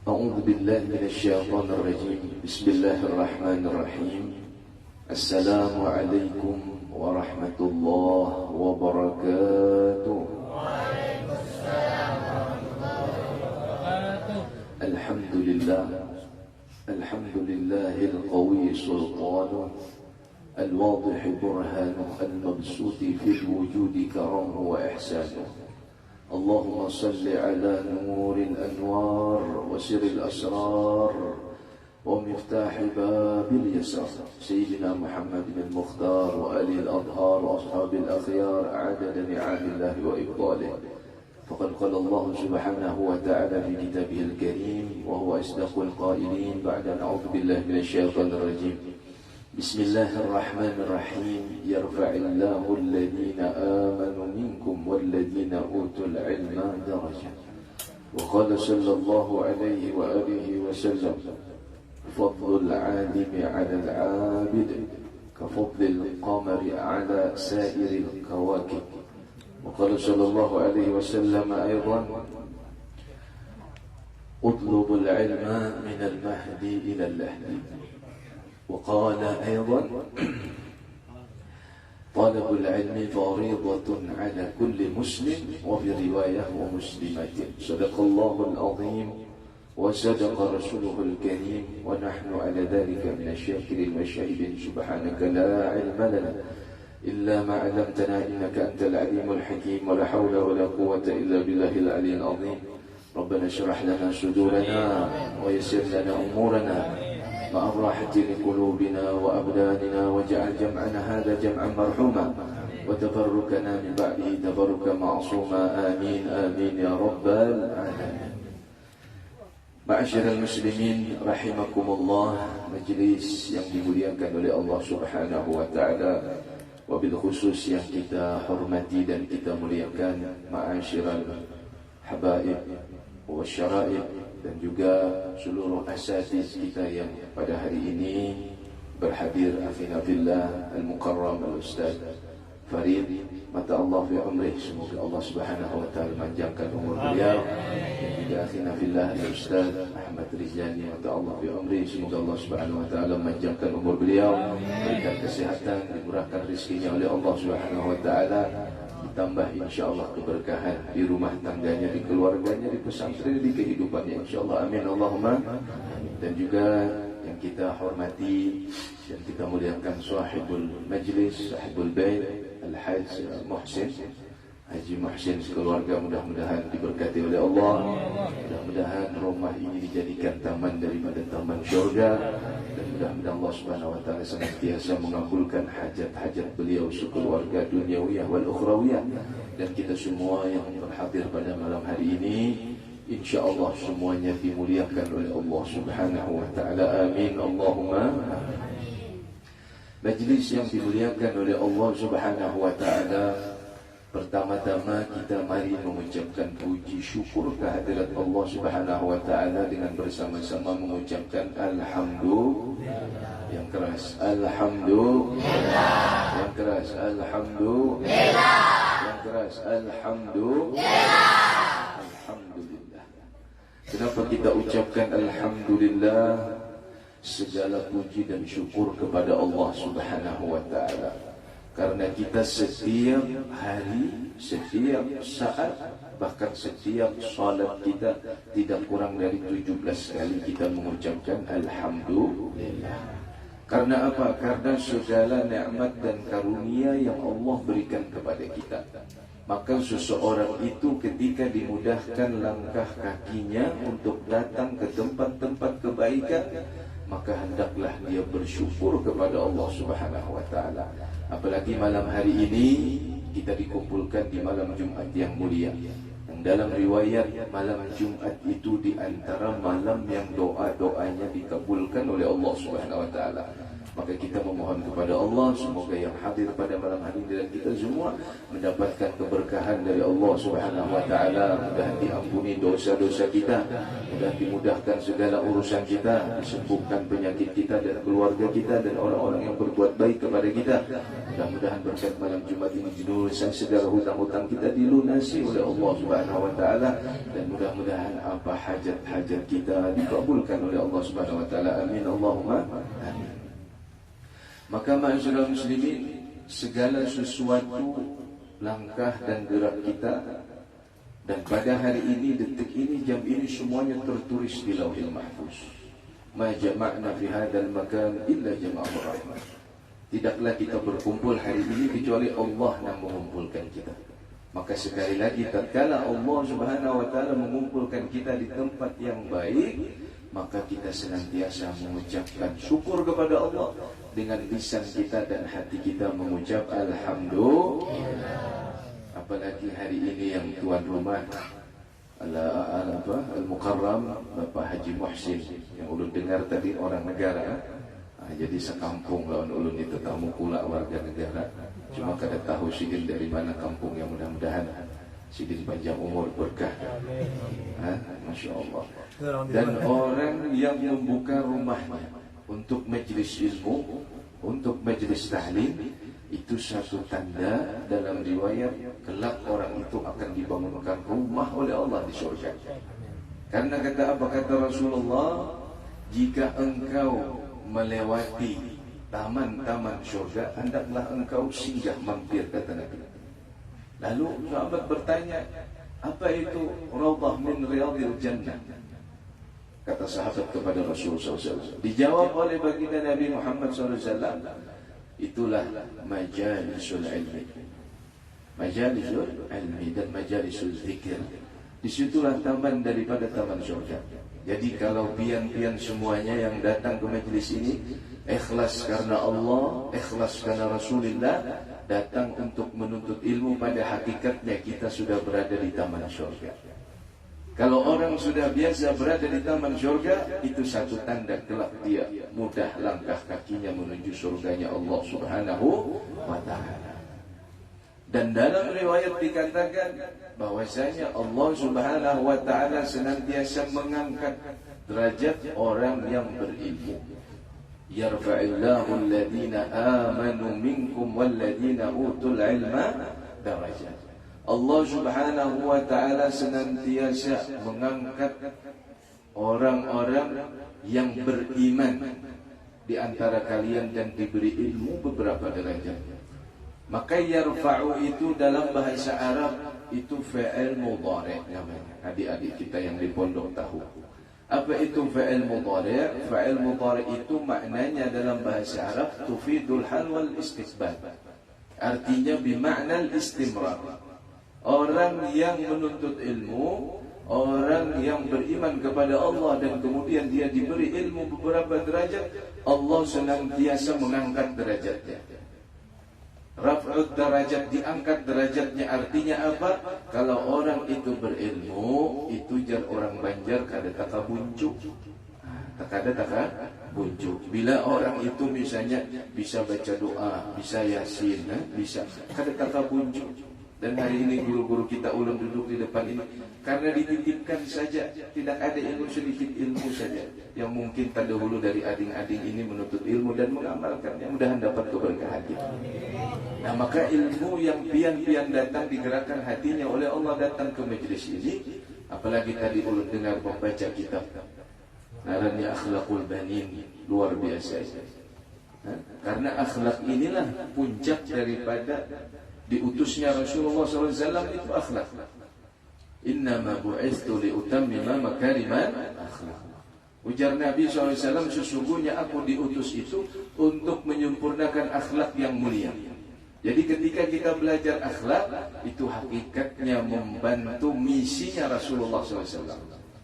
أعوذ بالله من الشيطان الرجيم. بسم الله الرحمن الرحيم. السلام عليكم ورحمة الله وبركاته. وعليكم السلام ورحمة الله وبركاته. الحمد لله، الحمد لله القوي سلطانه، الواضح برهانه، المبسوط في الوجود كرمه وإحسانه. اللهم صل على نور الأنوار وسر الأسرار ومفتاح باب اليسار سيدنا محمد المختار وآله الأطهار وأصحاب الأخيار عدد نعم الله وإفضاله. فقد قال الله سبحانه وتعالى في كتابه الكريم وهو أصدق القائلين بعد أن أعوذ بالله من الشيطان الرجيم. بسم الله الرحمن الرحيم. يرفع الله الذين آمنوا منكم والذين أوتوا العلم درجات. وقال صلى الله عليه وآله وسلم: فضل العالم على العابد كفضل القمر على سائر الكواكب. وقال صلى الله عليه وسلم أيضا: اطلبوا العلم من المهدي إلى اللحد. وقال أيضا: طلب العلم فريضة على كل مسلم، وفي رواية ومسلمة. صدق الله العظيم وصدق رسوله الكريم، ونحن على ذلك من الشاكرين والشاهدين. سبحانك لا علم لنا إلا ما علمتنا إنك أنت العليم الحكيم، ولا حول ولا قوة إلا بالله العلي العظيم. ربنا اشرح لنا صدورنا ويسر لنا أمورنا مع الراحة لقلوبنا وأبداننا، واجعل جمعنا هذا جمعا مرحوما وتفرقنا من بعده تفرقا معصوما. آمين آمين يا رب العالمين. Ma'asyiral muslimin rahimakumullah, majlis yang dimuliakan oleh Allah Subhanahu wa taala, wabil khusus yang kita hormati dan kita muliakan ma'asyiral habaib wa syara'ib, dan juga seluruh asatiz kita yang pada hari ini berhadir. Akhina fillah al-mukarram al-ustaz Farid, mata Allah fi umrih, semoga Allah Subhanahu wa taala panjangkan umur beliau. Dan juga akhina fillah al-ustaz Ahmad Rizani, mata Allah fi umrih, semoga Allah Subhanahu wa taala panjangkan umur beliau, berikan kesehatan, dimurahkan rezekinya oleh Allah Subhanahu wa taala, ditambah insyaallah keberkahan di rumah tangganya, di keluarganya, di pesantren, di kehidupannya insyaallah. Amin Allahumma. Dan juga yang kita hormati dan kita muliakan sahibul majlis, sahibul bait, Al-Hajj Muhsin, Haji Muhsin sekeluarga, mudah-mudahan diberkati oleh Allah. Mudah-mudahan rumah ini dijadikan taman daripada taman syurga, dan mudah-mudahan Allah Subhanahu wa taala senantiasa mengabulkan hajat-hajat beliau sekeluarga duniawiyah wal ukhrawiyah. Dan kita semua yang berhadir pada malam hari ini insyaallah semuanya dimuliakan oleh Allah Subhanahu wa taala. Amin Allahumma. Majlis yang dimuliakan oleh Allah Subhanahu wa taala, pertama-tama kita mari mengucapkan puji syukur kehadirat Allah Subhanahu wa taala dengan bersama-sama mengucapkan alhamdulillah. Yang keras alhamdulillah. Yang keras alhamdulillah. Yang keras alhamdulillah. Alhamdulillah. Kenapa kita ucapkan alhamdulillah? Segala puji dan syukur kepada Allah Subhanahu wa taala. Karena kita setiap hari, setiap saat, bahkan setiap salat kita tidak kurang dari 17 kali kita mengucapkan alhamdulillah. Karena apa? Karena segala nikmat dan karunia yang Allah berikan kepada kita. Maka seseorang itu ketika dimudahkan langkah kakinya untuk datang ke tempat-tempat kebaikan, maka hendaklah dia bersyukur kepada Allah Subhanahu wa taala. Apalagi malam hari ini kita dikumpulkan di malam Jumat yang mulia. Dan dalam riwayat malam Jumat itu di antara malam yang doa-doanya dikabulkan oleh Allah Subhanahu wa taala. Maka kita memohon kepada Allah semoga yang hadir pada malam hari ini dan kita semua mendapatkan keberkahan dari Allah Subhanahu wa taala. Mudah diampuni dosa-dosa kita, mudah dimudahkan segala urusan kita, disembuhkan penyakit kita dan keluarga kita dan orang-orang yang berbuat baik kepada kita. Mudah-mudahan berkat malam Jumat ini dilunaskan segala hutang-hutang kita, dilunasi oleh Allah Subhanahu wa taala, dan mudah-mudahan apa hajat-hajat kita dikabulkan oleh Allah Subhanahu wa taala. Amin Allahumma amin. Maka ma'asyiral muslimin, segala sesuatu langkah dan gerak kita, dan pada hari ini, detik ini, jam ini, semuanya tertulis di Lauhil Mahfuz. Ma jama'na fi hadzal makan illa jama'ur rahman. Tidaklah kita berkumpul hari ini kecuali Allah yang mengumpulkan kita. Maka sekali lagi, tatkala Allah Subhanahu wa taala mengumpulkan kita di tempat yang baik, maka kita senantiasa mengucapkan syukur kepada Allah dengan lisan kita dan hati kita mengucap alhamdulillah. Apalagi hari ini yang tuan rumah Al-Mukarram Bapak Haji Muhsin, yang ulun dengar tadi orang negara. Jadi sekampung lawan ulun itu tamu pula warga negara. Cuma kada tahu sidin dari mana kampung, yang mudah-mudahan sidin panjang umur berkah. Masya Allah. Dan orang yang membuka rumahnya untuk majlis ilmu, untuk majlis ta'lim, itu satu tanda dalam riwayat kelak orang itu akan dibangunkan rumah oleh Allah di surga. Karena kata apa kata Rasulullah, jika engkau melewati taman-taman surga, hendaklah engkau singgah mampir, kata Nabi. Lalu sahabat bertanya, apa itu Raudhah min Riyadil Jannah? Kata sahabat kepada Rasulullah SAW. Dijawab oleh baginda Nabi Muhammad SAW, itulah majalisul ilmi. Majalisul ilmi dan majalisul zikir. Disitulah taman daripada taman surga. Jadi kalau pian-pian semuanya yang datang ke majlis ini ikhlas karena Allah, ikhlas karena Rasulullah, datang untuk menuntut ilmu, pada hakikatnya kita sudah berada di taman surga. Kalau orang sudah biasa berada di taman surga, itu satu tanda kelak dia mudah langkah kakinya menuju surganya Allah Subhanahu wa taala. Dan dalam riwayat dikatakan bahwasanya Allah Subhanahu wa taala senantiasa mengangkat derajat orang yang berilmu. Yarfa'illahu alladhina amanu minkum walladhina utul ilma darajat. Allah Subhanahu wa taala senantiasa mengangkat orang-orang yang beriman di antara kalian dan diberi ilmu beberapa derajat. Maka yarfa'u itu dalam bahasa Arab itu fa'il mudhari' namanya. Adik-adik kita yang di pondok tahu. Apa itu fa'il mudhari'? Fa'il mudhari' itu maknanya dalam bahasa Arab tufidul hal wal istiqbal. Artinya bimakna al-istimrar. Orang yang menuntut ilmu, orang yang beriman kepada Allah dan kemudian dia diberi ilmu beberapa derajat, Allah senantiasa mengangkat derajatnya. Raf'ud derajat, diangkat derajatnya, artinya apa? Kalau orang itu berilmu, itu jar orang Banjar kada taka bunjuk. Kada taka bunjuk. Bila orang itu misalnya bisa baca doa, bisa yasin, bisa kada taka bunjuk. Dan hari ini guru-guru kita ulun duduk di depan ini karena dititipkan saja, tidak ada ilmu, sedikit ilmu saja yang mungkin terdahulu dari ading-ading ini menuntut ilmu dan mengamalkannya, mudahan dapat keberkahan kita. Nah, maka ilmu yang pian-pian datang digerakkan hatinya oleh Allah datang ke majlis ini, apalagi tadi ulun dengar membaca kitab Narani Akhlaqul Banin, luar biasa. Karena akhlak inilah puncak daripada diutusnya Rasulullah SAW, itu akhlak. Innama bu'istu liutammima makariman akhlak. Ujar Nabi SAW, sesungguhnya aku diutus itu untuk menyempurnakan akhlak yang mulia. Jadi ketika kita belajar akhlak, itu hakikatnya membantu misinya Rasulullah SAW.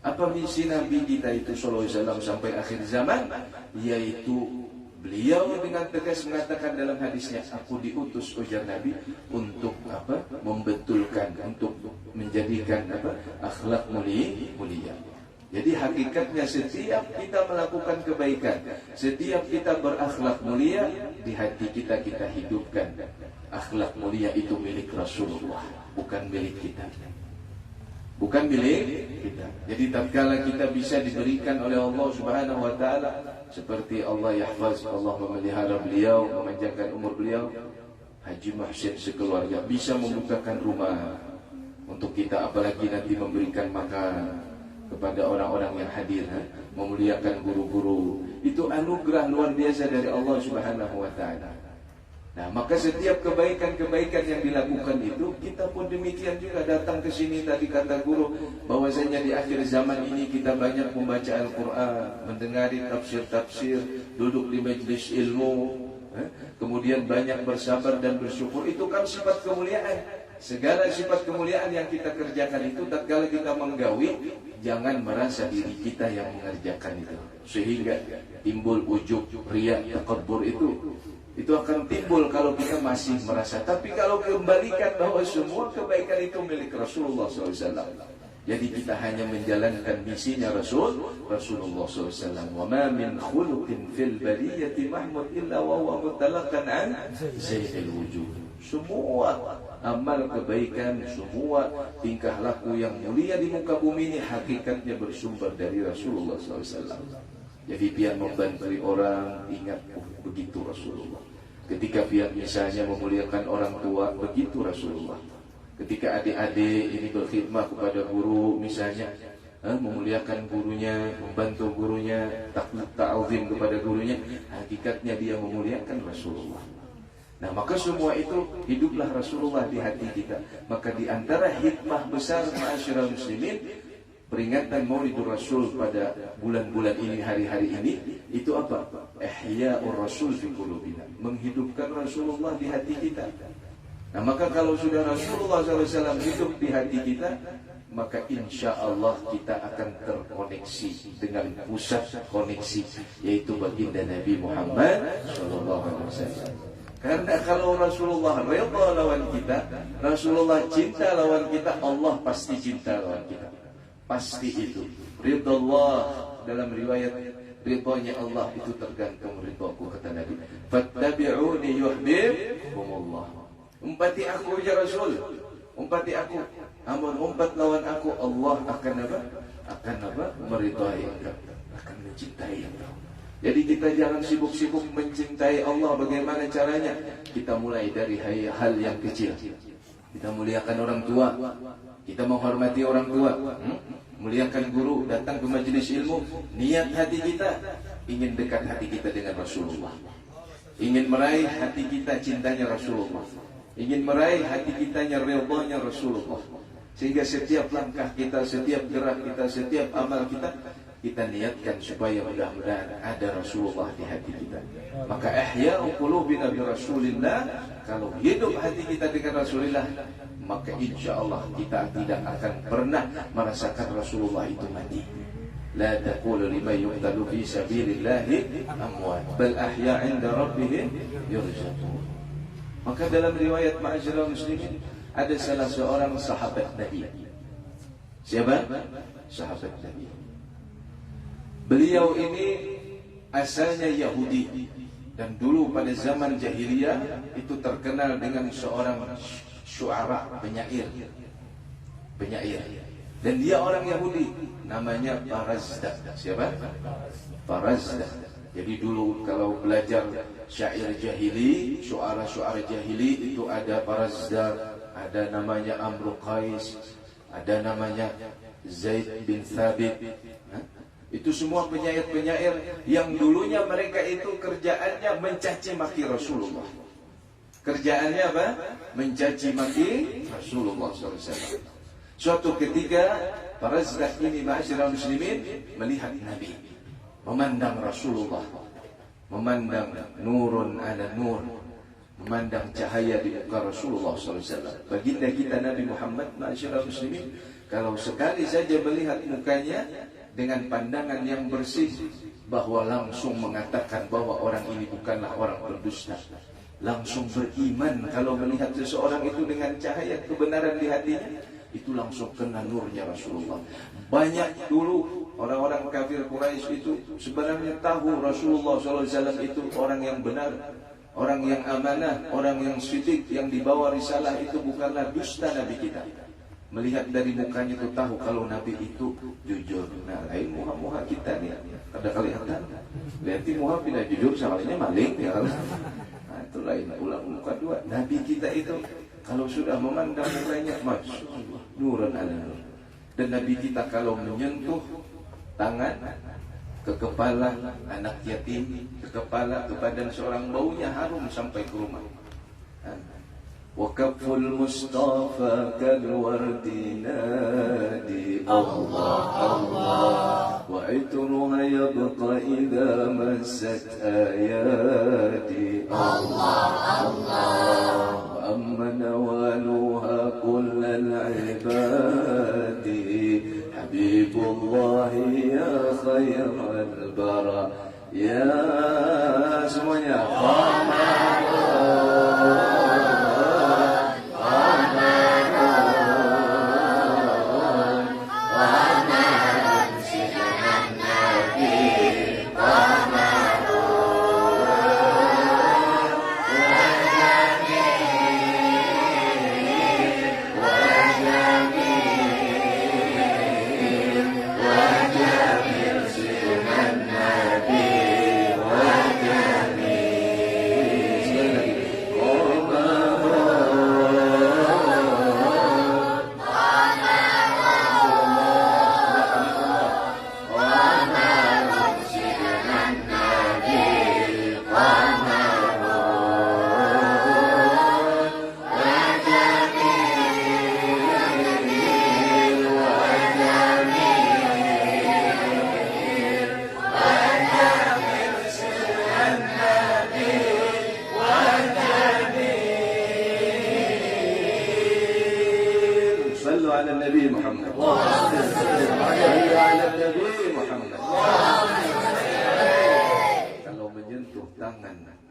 Apa misi Nabi kita itu SAW sampai akhir zaman? Yaitu beliau dengan tegas mengatakan dalam hadisnya, aku diutus, ujar Nabi, untuk apa? Membetulkan, untuk menjadikan apa? Akhlak mulia. Jadi hakikatnya setiap kita melakukan kebaikan, setiap kita berakhlak mulia, di hati kita kita hidupkan akhlak mulia itu milik Rasulullah, bukan milik kita. Bukan milik kita. Jadi tatkala kita bisa diberikan oleh Allah Subhanahu wa taala, seperti Allah yahfaz, Allah memelihara beliau, memanjangkan umur beliau, Haji Muhsin sekeluarga bisa membukakan rumah untuk kita, apalagi nanti memberikan makan kepada orang-orang yang hadir, memuliakan guru-guru. Itu anugerah luar biasa dari Allah Subhanahu wa taala. Nah, maka setiap kebaikan-kebaikan yang dilakukan itu, kita pun demikian juga datang ke sini. Tadi kata guru bahwasanya di akhir zaman ini kita banyak membaca Al-Quran, mendengari tafsir-tafsir, duduk di majelis ilmu, kemudian banyak bersabar dan bersyukur. Itu kan sifat kemuliaan. Segala sifat kemuliaan yang kita kerjakan itu, tatkala kita menggawi, jangan merasa diri kita yang mengerjakan itu, sehingga timbul ujub, riya, takabbur. Itu akan timbul kalau kita masih merasa. Tapi kalau kembalikan bahwa semua kebaikan itu milik Rasulullah SAW, jadi kita hanya menjalankan misinya Rasulullah SAW. Wa ma min khuluqin fil bariyati mahmud illa wa huwa mutalaqan an zainil wujud. Semua amal kebaikan, semua tingkah laku yang mulia di muka bumi ini hakikatnya bersumber dari Rasulullah SAW. Jadi biar membantu orang, ingat begitu Rasulullah. Ketika pihak misalnya memuliakan orang tua, begitu Rasulullah. Ketika adik-adik ini berkhidmat kepada guru misalnya, memuliakan gurunya, membantu gurunya, ta'zim kepada gurunya, hakikatnya dia memuliakan Rasulullah. Nah, maka semua itu hiduplah Rasulullah di hati kita. Maka di antara hikmah besar ma'asyiral muslimin, peringatan Maulidur Rasul pada bulan-bulan ini, hari-hari ini, itu apa? Ihya'ur Rasul fi qulubina, menghidupkan Rasulullah di hati kita. Nah, maka kalau sudah Rasulullah SAW hidup di hati kita, maka insya Allah kita akan terkoneksi dengan pusat koneksi, yaitu baginda Nabi Muhammad SAW. Karena kalau Rasulullah redha lawan kita, Rasulullah cinta lawan kita, Allah pasti cinta lawan kita. Pasti itu. Ridha Allah, dalam riwayat, ridhanya Allah itu tergantung ridhaku, kata Nabi. Fattabi'uni yuhibbukumullah. Umpati aku ya Rasul, umpati aku. Amun umpat lawan aku, Allah akan apa? Akan apa? Meridhai engkau, akan mencintai engkau. Jadi kita jangan sibuk-sibuk mencintai Allah. Bagaimana caranya? Kita mulai dari hal yang kecil. Kita muliakan orang tua, kita menghormati orang tua, muliakan guru, datang ke majelis ilmu. Niat hati kita ingin dekat hati kita dengan Rasulullah, ingin meraih hati kita cintanya Rasulullah, ingin meraih hati kitanya ridhanya Rasulullah. Sehingga setiap langkah kita, setiap gerak kita, setiap amal kita, kita niatkan supaya mudah-mudahan ada Rasulullah di hati kita. Maka ihya'u qulubina bi Rasulillah, kalau hidup hati kita dengan Rasulullah, maka insya Allah kita tidak akan pernah merasakan Rasulullah itu mati. La taqulu liman yuqtalu fi sabilillahi amwat, bal ahya 'inda rabbihim yurzaqun. Maka dalam riwayat ma'asyiral muslimin, ada salah seorang sahabat Nabi. Siapa? Sahabat Nabi. Beliau ini asalnya Yahudi, dan dulu pada zaman jahiliyah itu terkenal dengan seorang syu'ara, penyair. Dan dia orang Yahudi, namanya Farazdak. Siapa? Farazdak. Jadi dulu kalau belajar syair jahili, syu'ara jahili, itu ada Farazdak, ada namanya Amru Qais, ada namanya Zaid bin Thabit. Itu semua penyair-penyair yang dulunya mereka itu kerjaannya mencaci maki Rasulullah. Kerjaannya apa? Mencaci maki Rasulullah SAW. Suatu ketika Farazdak ini, ma'asyiral muslimin, melihat Nabi, memandang Rasulullah, memandang nurun ala nur, memandang cahaya di muka Rasulullah SAW. Baginda kita Nabi Muhammad, ma'asyiral muslimin, kalau sekali saja melihat mukanya dengan pandangan yang bersih, bahwa langsung mengatakan bahwa orang ini bukanlah orang berdusta. Langsung beriman kalau melihat seseorang itu dengan cahaya kebenaran di hatinya, itu langsung kena nurnya Rasulullah. Banyak dulu Orang-orang kafir Quraisy itu sebenarnya tahu Rasulullah SAW itu orang yang benar, orang yang amanah, orang yang siddiq, yang dibawa risalah itu bukanlah dusta Nabi kita. Melihat dari mukanya itu tahu kalau Nabi itu jujur. Nah, lain muha-muha kita nih, ada kelihatan. Lihat muha pindah jujur, salahnya maling ya kan. Nah, itu lain ulang muka dua. Nabi kita itu kalau sudah memandang mukanya, masya Allah, nuran ala nur. Dan Nabi kita kalau menyentuh tangan ke kepala anak yatim, ke kepala, ke badan seorang, baunya harum sampai ke rumah. وكف المصطفى كالورد نادي الله الله وعطرها يبقى إذا مست آياتي الله الله وأما نوالها كل العباد حبيب الله يا خير البرى يا semuanya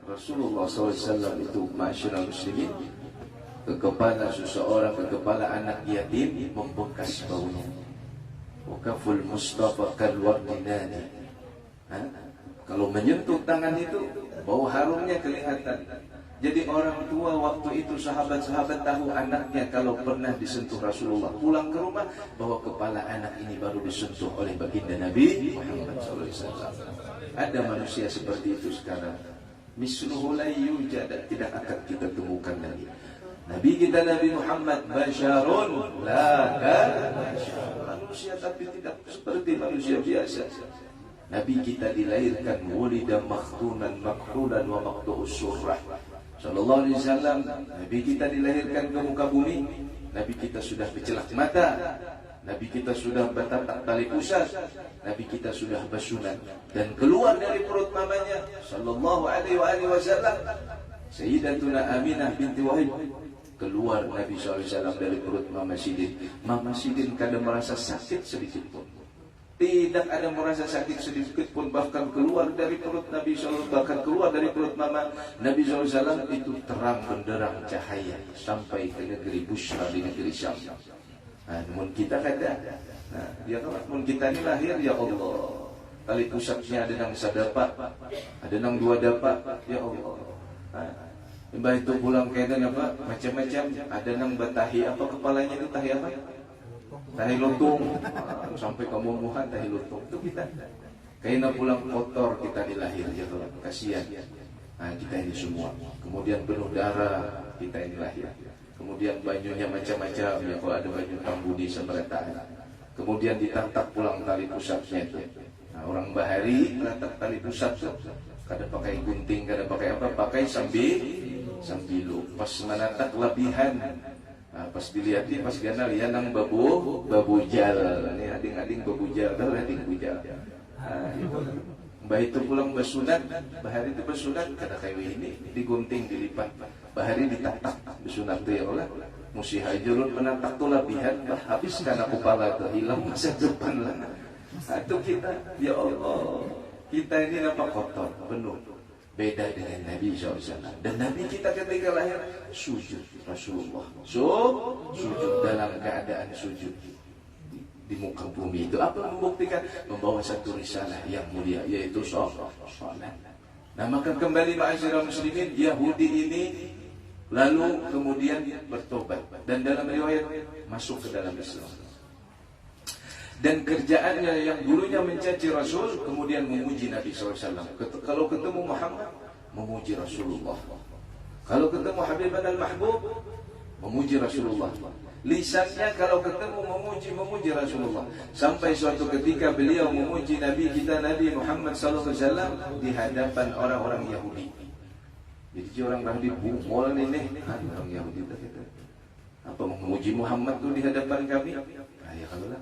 Rasulullah SAW itu masyarakat muslimin ke kepala seseorang, ke kepala anak yatim, membekas baunya. Wakaful Mustafa kalwardinani. Kalau menyentuh tangan itu, bau harumnya kelihatan. Jadi orang tua waktu itu, sahabat-sahabat tahu anaknya kalau pernah disentuh Rasulullah, pulang ke rumah bawa kepala anak ini baru disentuh oleh baginda Nabi Muhammad SAW. Ada manusia seperti itu sekarang. Misluhu la yujad, tidak akan kita temukan lagi. Nabi kita Nabi Muhammad basyarun la kasyar, manusia tapi tidak seperti manusia biasa. Nabi kita dilahirkan wulida makhtunan makhulan wa maqtu'us surrah. Sallallahu alaihi wasallam, Nabi kita dilahirkan ke muka bumi, Nabi kita sudah bercelak mata, Nabi kita sudah bertatak tali pusat, Nabi kita sudah bersunat, dan keluar dari perut mamanya sallallahu alaihi wasallam Sayyidatuna Aminah binti Wahib, keluar Nabi SAW dari perut Mama Sidin. Mama Sidin kadang merasa sakit sedikit pun, tidak ada merasa sakit sedikit pun, bahkan keluar dari perut Nabi SAW, bahkan keluar dari perut Mama Nabi SAW itu terang benderang cahaya sampai ke negeri Busra di negeri Syam. Nah, namun kita kata, nah, ya namun kita ini lahir ya Allah, tali pusatnya ada nang sadapak, ada nang dua dapak, ya Allah. Nah, mbah itu pulang keadaan apa macam-macam, ada nang batahi apa kepalanya itu tahi apa? Tahi lutung, sampai kamu muhan tahi lutung itu kita. Kaina pulang kotor kita dilahir ya Allah, kasihan. Nah, kita ini semua, kemudian penuh darah kita ini lahir. Kemudian bajunya macam-macam, ya kalau ada baju tambudi semerataan. Kemudian ditatak pulang tali pusatnya itu. Nah, orang bahari meletak tali pusat tuh. Kada pakai gunting, kada pakai apa, pakai sambilu. Pas menatak lebihan. Nah, pas dilihatin, pas ganal ya nang babu jal. Ini ading-ading babu jal, dah ading bujal. Nah, mbah itu pulang bersunat, bahari itu bersunat, kada kayak ini, digunting, dilipat. Bahari ditatak bersunat tu ya Allah. Musi hajurun penatak tu labihan, habis karena kepala tu hilang masa depan lah. Itu kita, ya Allah, kita ini nampak kotor, penuh. Beda dengan Nabi SAW. Dan Nabi kita ketika lahir sujud Rasulullah. Sujud dalam keadaan sujud. di muka bumi itu. Apa membuktikan? Membawa satu risalah yang mulia, yaitu sholat. Nah, maka kembali ma'asyiral muslimin, Yahudi ini lalu kemudian bertobat dan dalam riwayat masuk ke dalam Islam. Dan kerjaannya yang dulunya mencaci Rasul, kemudian memuji Nabi SAW. Kalau ketemu Muhammad, memuji Rasulullah. Kalau ketemu Habiban al-Mahbub, memuji Rasulullah. Lisannya kalau ketemu memuji Rasulullah. Sampai suatu ketika beliau memuji Nabi kita, Nabi Muhammad SAW, di hadapan orang-orang Yahudi. Jadi orang Yahudi bungol ini, orang Yahudi kita. Apa memuji Muhammad itu di hadapan kami? Nah, ya kalau lah.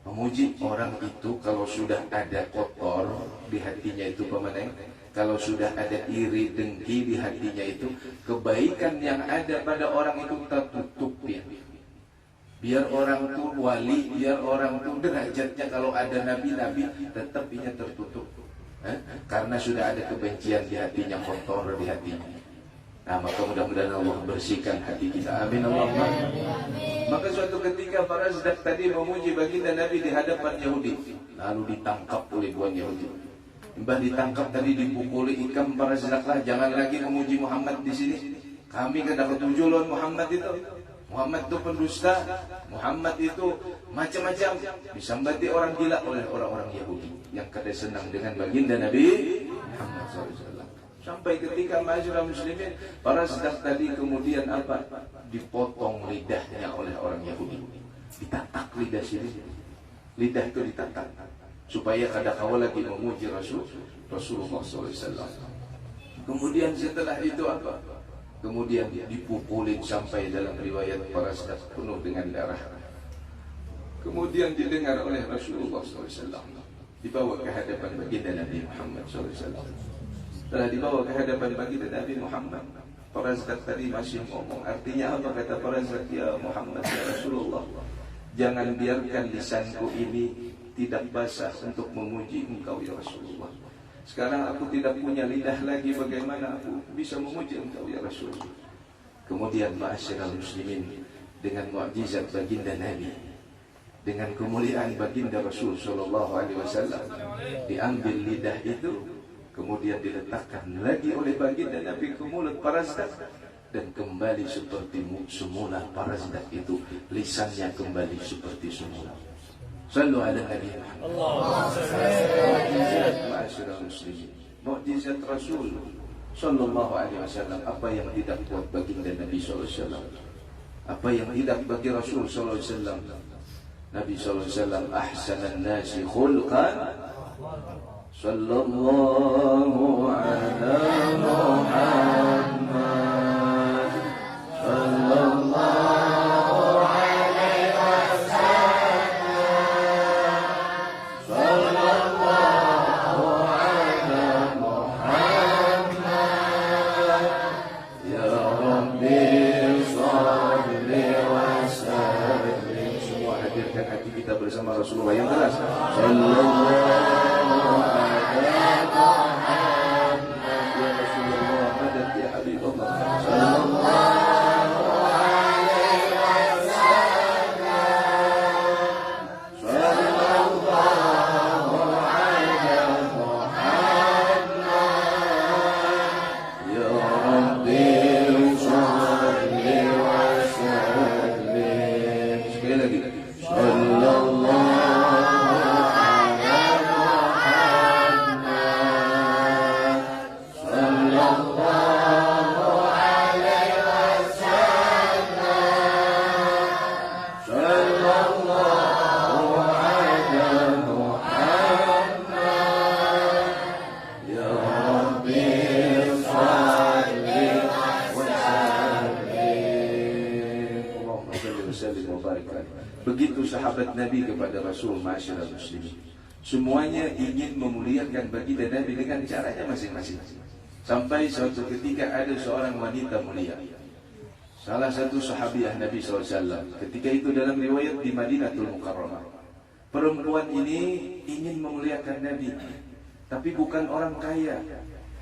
Memuji orang itu kalau sudah ada kotor di hatinya itu pemenang, kalau sudah ada iri dengki di hatinya itu, kebaikan yang ada pada orang itu tertutupi. Biar orang itu wali, biar orang itu derajatnya kalau ada nabi-nabi tetap inya tertutup. Karena sudah ada kebencian di hatinya, kotor di hatinya. Nah, maka mudah-mudahan Allah bersihkan hati kita. Amin Allahumma. Maka suatu ketika para Farazdak tadi memuji baginda Nabi di hadapan Yahudi, lalu ditangkap oleh dua Yahudi. Mbah ditangkap tadi, dipukuli ikam para Farazdak lah, jangan lagi memuji Muhammad di sini. Kami kada ketujuh lawan Muhammad itu. Muhammad itu pendusta, Muhammad itu macam-macam. Disambati orang gila oleh orang-orang Yahudi yang kada senang dengan baginda Nabi Muhammad SAW. Sampai ketika ma'asyiral muslimin, para sedang tadi kemudian apa? Dipotong lidahnya oleh orang Yahudi. Ditatak lidah sini. Lidah itu ditatak supaya kada kawal lagi memuji Rasulullah SAW. Kemudian setelah itu apa? Kemudian dipukulin sampai dalam riwayat para sedang penuh dengan darah. Kemudian didengar oleh Rasulullah SAW. Dibawa ke hadapan baginda Nabi Muhammad SAW. Setelah dibawa ke hadapan baginda Nabi Muhammad, para Farazdak tadi masih ngomong. Artinya apa kata para Farazdak? Ya Muhammad, ya Rasulullah, jangan biarkan lisanku ini tidak basah untuk memuji engkau ya Rasulullah. Sekarang aku tidak punya lidah lagi, bagaimana aku bisa memuji engkau ya Rasulullah? Kemudian ma'asyiral muslimin, dengan mukjizat baginda Nabi, dengan kemuliaan baginda Rasul sallallahu alaihi wasallam, diambil lidah itu, kemudian diletakkan lagi oleh baginda Nabi ke mulut para Farazdak, dan kembali seperti semula para Farazdak itu, lisannya kembali seperti semula. Sallu ala Nabi Muhammad. Mukjizat ma'asyiral muslimin, mukjizat Rasul sallallahu alaihi wasallam. Apa yang tidak buat baginda Nabi sallallahu alaihi wasallam, apa yang tidak bagi Rasul sallallahu alaihi wasallam. Nabi sallallahu alaihi wasallam ahsanan nasi khulqan sallallahu ala Muhammad sallallahu alaihi wasallam sallallahu ala Muhammad ya Rabbi salli wa sallim. Semua hadirkan hati kita bersama Rasulullah yang keras. Sallallahu begitu sahabat Nabi kepada Rasul, ma'asyiral muslimin. Semuanya ingin memuliakan baginda Nabi dengan caranya masing-masing. Sampai suatu ketika ada seorang wanita mulia, salah satu sahabiah Nabi SAW. Ketika itu dalam riwayat di Madinatul Mukarramah. Perempuan ini ingin memuliakan Nabi, tapi bukan orang kaya.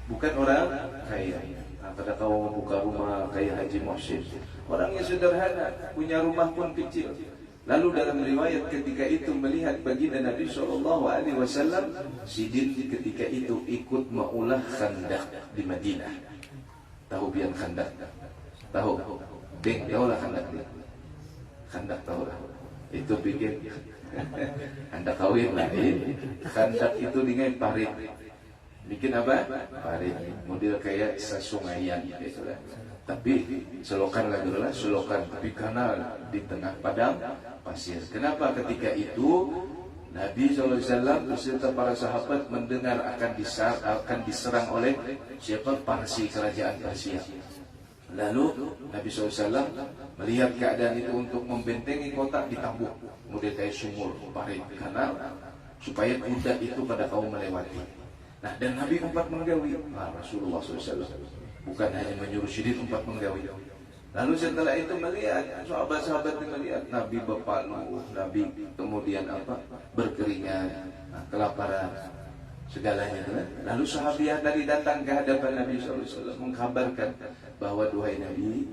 Bukan orang kaya. Pada kau membuka rumah kayak Haji Muhsin, orangnya sederhana, punya rumah pun kecil. Lalu dalam riwayat ketika itu melihat baginda Nabi SAW, Sidin ketika itu ikut mengulah khandak di Madinah. Tahu pian khandak? Tahu? Deng, tahu lah khandak dia. Khandak tahu lah. Itu bikin khandak kawin lain. Khandak itu dengan parit. Bikin apa? Parit. Model kayak sesungaian gitu lah. Tapi selokan lagi lah, selokan tapi kanal di tengah padang pasir. Kenapa ketika itu Nabi SAW beserta para sahabat mendengar akan diserang oleh siapa? Parsi, kerajaan Persia. Lalu Nabi SAW melihat keadaan itu untuk membentengi kota ditambuk, kemudian kayak sumur, parit, kanal, supaya kuda itu pada kaum melewati. Nah, dan Nabi empat menggawi. Rasulullah SAW bukan hanya menyuruh Sidin empat menggawi. Lalu setelah itu melihat sahabat-sahabat melihat Nabi berpalu, Nabi kemudian apa? Berkeringat, kelaparan, segalanya. Lalu sahabiah tadi datang ke hadapan Nabi SAW mengkabarkan bahwa duhai Nabi,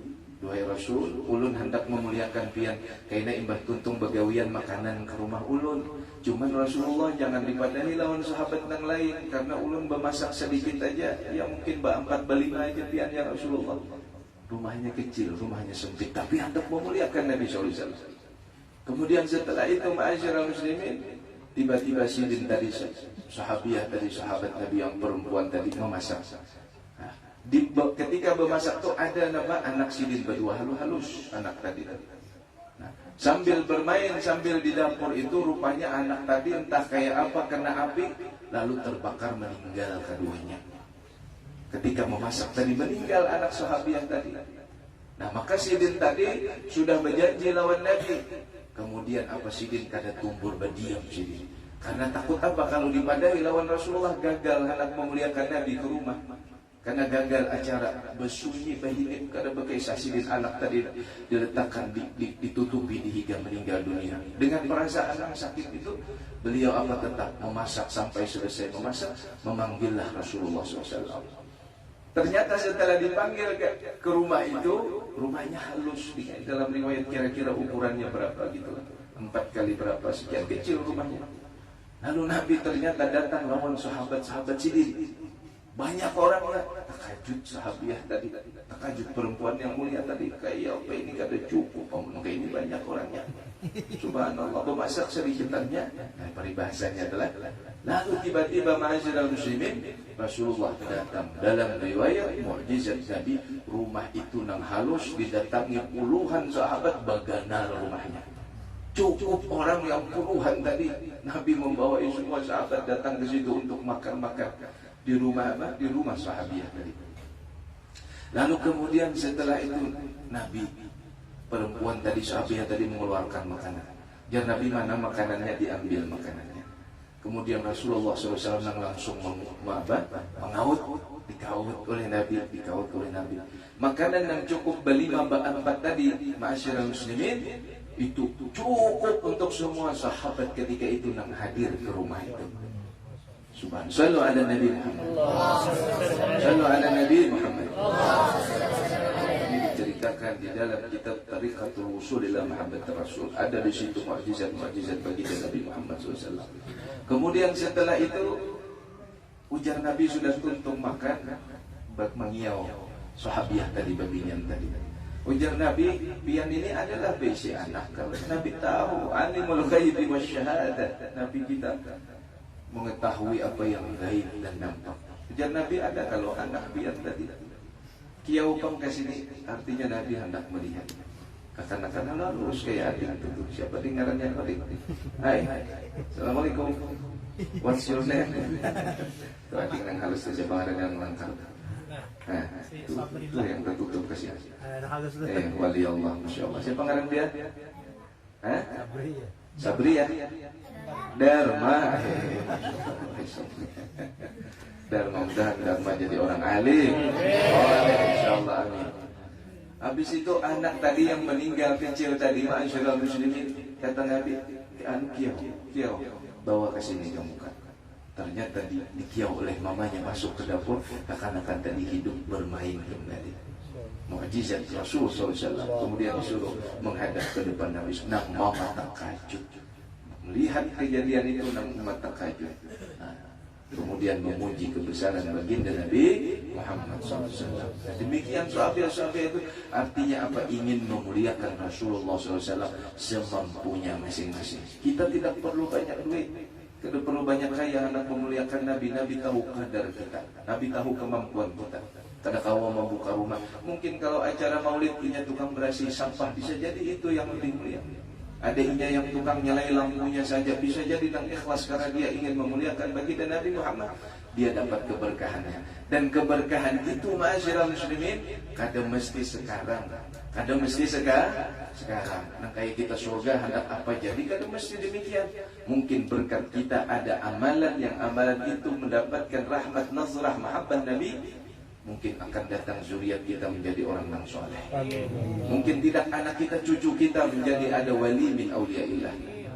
duhai Rasul, ulun hendak memuliakan pian kaina imbah tuntung begawian makanan ke rumah ulun. Cuman Rasulullah jangan dipadahi lawan sahabat yang lain karena ulun bermasak sedikit aja, ya mungkin ba-4 ba-5 aja pian ya Rasulullah. Rumahnya kecil, rumahnya sempit, tapi hendak memuliakan Nabi SAW. Kemudian setelah itu ma'asyiral muslimin, tiba-tiba Sidin tadi, sahabiah tadi, sahabat Nabi yang perempuan tadi memasak. Nah, ketika memasak itu ada nama anak Sidin berdua halus anak tadi. Nah, sambil bermain, sambil di dapur itu rupanya anak tadi entah kayak apa kena api, lalu terbakar meninggal keduanya. Ketika memasak tadi meninggal anak sahabiah tadi. Nah, maka Sidin tadi sudah berjanji lawan Nabi. Kemudian apa Sidin kada tumbur berdiam Sidin. Karena takut apa kalau dipadahi lawan Rasulullah gagal hendak memuliakan Nabi ke rumah. Karena gagal acara bersunyi bahinim kada berkisah Sidin anak tadi diletakkan ditutupi hingga meninggal dunia. Dengan perasaan yang sakit itu beliau apa tetap memasak sampai selesai memasak, memanggillah Rasulullah SAW. Ternyata setelah dipanggil ke rumah itu, rumahnya halus. Dalam riwayat kira-kira ukurannya berapa gitu, 4 kali berapa, sekian kecil rumahnya. Lalu Nabi ternyata datang lawan sahabat-sahabat Sidin. Banyak orang lah, takajud sahabiah tadi, takajud perempuan yang mulia tadi. Kayak apa ini kada cukup, maka ini banyak orangnya. Subhanallah, memasak sedikitannya. Nah, peribahasanya adalah lalu tiba-tiba ma'asyiral muslimin, Rasulullah datang. Dalam riwayat mukjizat Nabi, rumah itu nang halus didatangi puluhan sahabat bagana rumahnya. Cukup orang yang puluhan tadi, Nabi membawa semua sahabat datang ke situ untuk makan-makan di rumah apa? Di rumah sahabiah tadi. Lalu kemudian setelah itu Nabi, perempuan tadi sahabiah tadi mengeluarkan makanan. Jar Nabi mana makanannya diambil makanannya. Kemudian Rasulullah SAW langsung mengaut, dikaut oleh Nabi. Makanan yang cukup berlima ba-4 tadi, ma'asyiral muslimin, itu cukup untuk semua sahabat ketika itu yang hadir ke rumah itu. Subhanallah. Sallu ala Nabi Muhammad. Sallu ala Nabi Muhammad. Ini diceritakan di dalam kitab Tariqatul Wusul ila Mahabbat Rasul. Ada di situ mukjizat-mukjizat bagi Nabi Muhammad SAW. Kemudian setelah itu ujar Nabi sudah tuntung makan, bak mengiau sahabiah tadi babinyan tadi. Ujar Nabi, pian ini adalah besi anak kalau Nabi tahu alimul ghaibi wasyahadah. Nabi kita mengetahui apa yang gaib dan nampak. Ujar Nabi ada kalau anak pian tadi. Kiau pang ke sini artinya Nabi hendak melihat. Katakan lurus kayak adik itu. Siapa dengarannya adik? Hai. Assalamualaikum. What's your name? Itu adik yang halus saja bang yang langkah. Nah, itu yang tertutup ke sini. Wali Allah, Masya Allah. Siapa ngaran dia? Sabri ya? Dharma. Dharma jadi orang alim. Insya Allah amin. Habis itu anak tadi yang meninggal kecil tadi, ma'asyiral muslimin, kata Nabi, kiau, bawa ke sini kamu kan. ternyata dikiau oleh mamanya masuk ke dapur, akan tadi hidup bermain kembali. Mukjizat Rasul SAW. Kemudian disuruh menghadap ke depan Nabi. Nang mama terkajut melihat kejadian itu, nang mama terkajut. Kemudian memuji kebesaran baginda Nabi Muhammad SAW. Demikian sahabat-sahabat itu artinya apa? Ingin memuliakan Rasulullah SAW semampunya masing-masing. Kita tidak perlu banyak duit, tidak perlu banyak kaya untuk memuliakan Nabi. Nabi tahu kadar kita, Nabi tahu kemampuan kita. Kada kau membuka rumah, mungkin kalau acara maulid punya tukang berasi sampah, bisa jadi itu yang lebih mulia. Adanya yang tukang nyalai lampunya saja, bisa jadi dan ikhlas karena dia ingin memuliakan baginda Nabi Muhammad, dia dapat keberkahannya. Dan keberkahan itu ma'asyiral muslimin kada mesti sekarang, kada mesti sekarang. Nah kayak kita surga hendak apa jadi, kada mesti demikian. Mungkin berkat kita ada amalan yang amalan itu mendapatkan rahmat nazrah mahabbah Nabi. Mungkin akan datang zuriat kita menjadi orang yang soleh. Mungkin tidak anak kita, cucu kita menjadi ada wali min auliyaillah.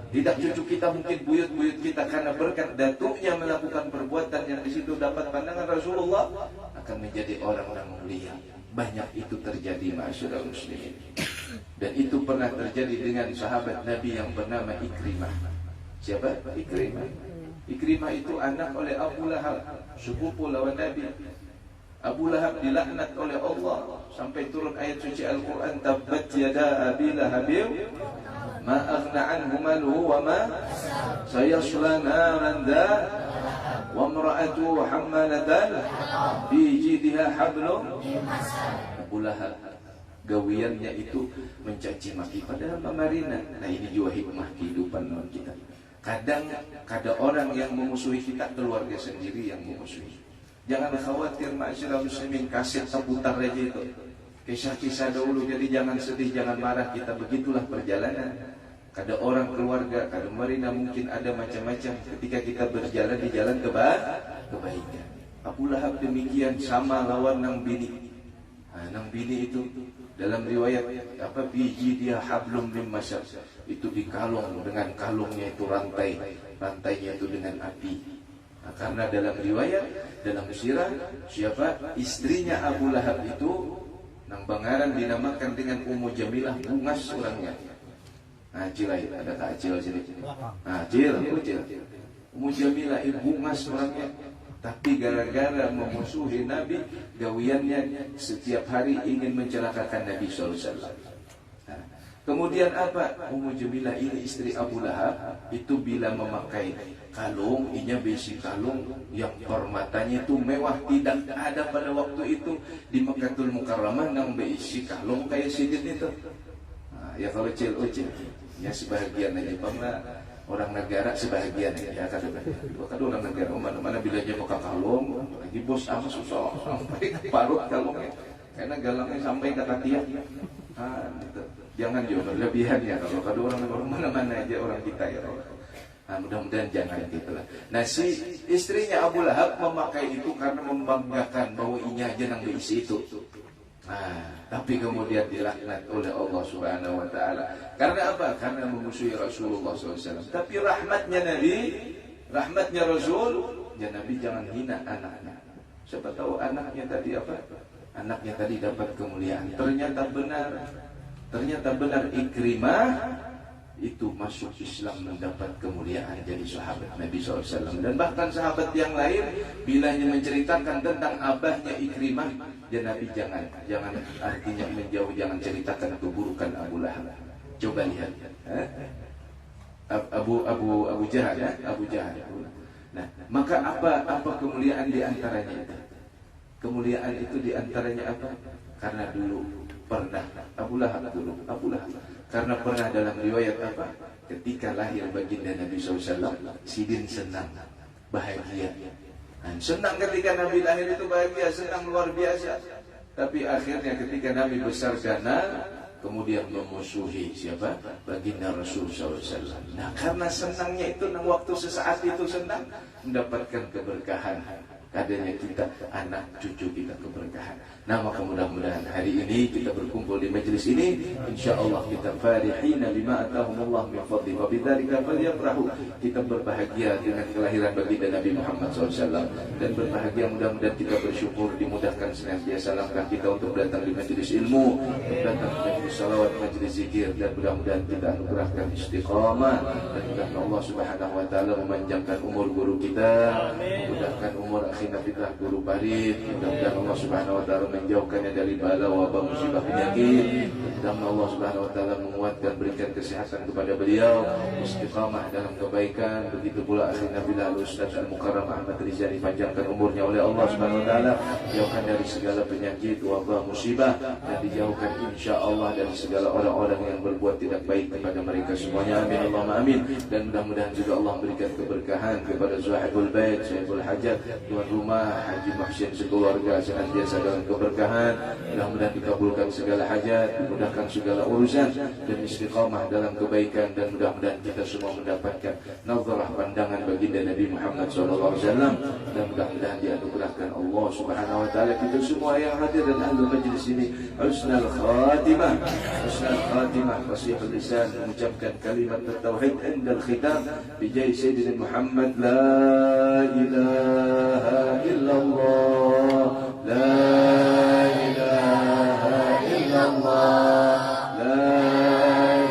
Tidak cucu kita, mungkin buyut-buyut kita karena berkat datuknya melakukan perbuatan yang di situ dapat pandangan Rasulullah akan menjadi orang-orang mulia. Banyak itu terjadi ma'asyiral muslimin. Dan itu pernah terjadi dengan sahabat Nabi yang bernama Ikrimah. Siapa? Ikrimah. Ikrimah itu anak oleh Abu Lahab, sepupu lawan Nabi. Abu Lahab dilaknat oleh Allah sampai turun ayat suci Al-Quran, tabbat yada abi lahabin ma aghna anhu maluhu wa ma sayasla naran dhat wa imra'atuhu hammalatan fi jidha hablum. Abu Lahab gawiannya itu mencaci maki padahal Marina. Nah ini juga hikmah kehidupan kita. Kadang ada orang yang memusuhi kita, keluarga sendiri yang memusuhi. Jangan khawatir ma'asyiral muslimin, kaset seputar aja itu kisah-kisah dahulu. Jadi jangan sedih, jangan marah, kita begitulah perjalanan. Kada orang keluarga, kada marina, mungkin ada macam-macam ketika kita berjalan di jalan kebaikan. Abu Lahab demikian, sama lawan nang bini. Nang bini itu dalam riwayat apa, biji dia hablum min masar, itu dikalung dengan kalungnya itu rantainya itu dengan api. Karena dalam riwayat, dalam sirah, siapa istrinya Abu Lahab itu nang bangaran dinamakan dengan Ummu Jamilah, bungas orangnya. Cilai, ada tak Cil sini? Cil. Ummu Jamilah itu bungas orangnya. Tapi gara-gara memusuhi Nabi, gawiannya setiap hari ingin mencelakakan Nabi SAW. Kemudian apa? Ummu Jamilah ini istri Abu Lahab itu bila memakai kalung, inya besi kalung yang permatanya itu mewah, tidak ada pada waktu itu di Mekkatul Mukarramah nang besi kalung kayak sidin itu. Ya kalau cil, ya sebahagian aja bangla orang negara sebahagian ya kada orang negara mana bila dia pakai kalung lagi bos ama susah sampai parut kalungnya karena galangnya sampai ke katiak. Gitu. Jangan juga berlebihan ya, kalau kada orang mana-mana aja orang kita ya. Mudah-mudahan jangan gitu lah. Nah si istrinya Abu Lahab memakai itu karena membanggakan bahwa inya aja nang diisi itu. Tapi kemudian dilaknat oleh Allah Subhanahu Wa Taala. Karena apa? Karena memusuhi Rasulullah SAW. Tapi rahmatnya Nabi, rahmatnya Rasul, ya Nabi jangan hina anaknya. Siapa tahu anaknya tadi apa? Anaknya tadi dapat kemuliaan. Ternyata benar Ikrimah itu masuk Islam mendapat kemuliaan jadi sahabat Nabi SAW. Dan bahkan sahabat yang lain bilanya menceritakan tentang abahnya Ikrimah, dan Nabi jangan artinya menjauh, jangan ceritakan keburukan Abu Lahab. Coba lihat Abu Jahal ya, Abu Jahal. Nah, maka apa kemuliaan di antaranya itu? Kemuliaan itu di antaranya apa? Karena dulu pernah Abu Lahab karena pernah dalam riwayat apa? Ketika lahir baginda Nabi SAW, sidin senang, bahagia. Senang ketika Nabi lahir itu bahagia, senang luar biasa. Tapi akhirnya ketika Nabi besar gana, kemudian memusuhi siapa? Baginda Rasul SAW. Nah karena senangnya itu, nang waktu sesaat itu senang, mendapatkan keberkahan. adanya kita, anak cucu kita keberkahan. Nah, maka mudah-mudahan hari ini kita berkumpul di majelis ini, insyaallah kita farihina bima atahumullah min fadli wa bidzalika falyafrahu. Kita berbahagia dengan kelahiran baginda Nabi Muhammad SAW, dan berbahagia mudah-mudahan kita bersyukur dimudahkan senantiasa langkah kita untuk datang di majelis ilmu, untuk datang di majelis salawat, majelis zikir, dan mudah-mudahan kita anugerahkan istiqamah, dan mudah-mudahan Allah Subhanahu wa taala memanjangkan umur guru kita, memudahkan umur akhina fitrah guru Farid, mudah-mudahan Allah Subhanahu wa taala menjauhkannya dari bala wabah musibah penyakit, mudah-mudahan Allah Subhanahu wa taala menguatkan, berikan kesehatan kepada beliau, istiqamah dalam kebaikan. Begitu pula akhina bilal Ustaz Al-Mukarram Ahmad Rizali, panjangkan umurnya oleh Allah Subhanahu wa taala, jauhkan dari segala penyakit wabah musibah, dan dijauhkan insyaallah dari segala orang-orang yang berbuat tidak baik kepada mereka semuanya. Amin Allahumma amin. Dan mudah-mudahan juga Allah berikan keberkahan kepada Sahibul Bait, Sahibul Hajat, tuan rumah Haji Mahsin sekeluarga, senantiasa dalam keberkahan. Mudah-mudahan dikabulkan segala hajat, dimudahkan segala urusan, dan istiqamah dalam kebaikan, dan mudah-mudahan kita semua mendapatkan nazarah pandangan baginda Nabi Muhammad SAW, dan mudah-mudahan dianugerahkan Allah Subhanahu wa taala kita semua yang hadir dan ahli majlis ini husnul khatimah, husnul khatimah, fasihul lisan, mengucapkan kalimat tauhid indal khitam bijai sayyidina Muhammad, la ilaha illallah, la ilaha illallah, la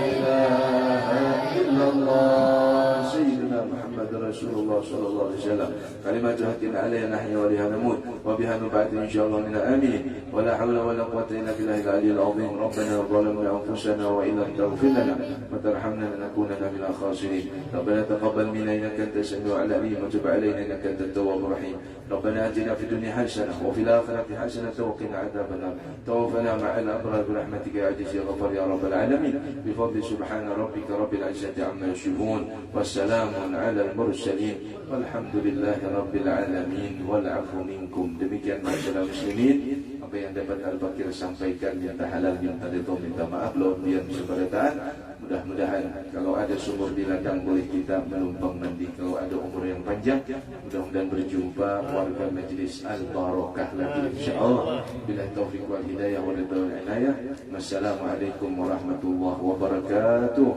ilaha illallah, sayyidina Muhammad Rasulullah sallallahu alaihi wasallam. Kalimat haqqin alayna nahya wa liha namut wa biha nub'at insyaallah min amin. ولا حول ولا قوة إلا بالله العلي العظيم. ربنا ظلمنا أنفسنا وإن لم تغفر لنا وترحمنا لنكونن من الخاسرين. ربنا تقبل منا إنك أنت السميع العليم وتب علينا إنك أنت التواب الرحيم. ربنا آتنا في الدنيا حسنة وفي الآخرة حسنة وقنا عذاب النار. توفنا مع الأبرار برحمتك يا عزيز يا غفار يا رب العالمين. بفضل سبحان ربك رب العزة عما يصفون والسلام على المرسلين والحمد لله رب العالمين والعفو منكم. Demikian masyarakat muslimin, apa yang dapat Al-Bakir sampaikan, minta halal, minta ridho, minta maaf, biar keberkahan. Mudah-mudahan kalau ada sumur di ladang boleh kita menumpang mandi. Kalau ada umur yang panjang, mudah-mudahan berjumpa warga majlis Al-Barakah lagi insyaallah. Bila taufik wal hidayah wa ridha wal inayah. Wassalamualaikum warahmatullahi wabarakatuh.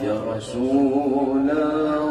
Ya Rasulullah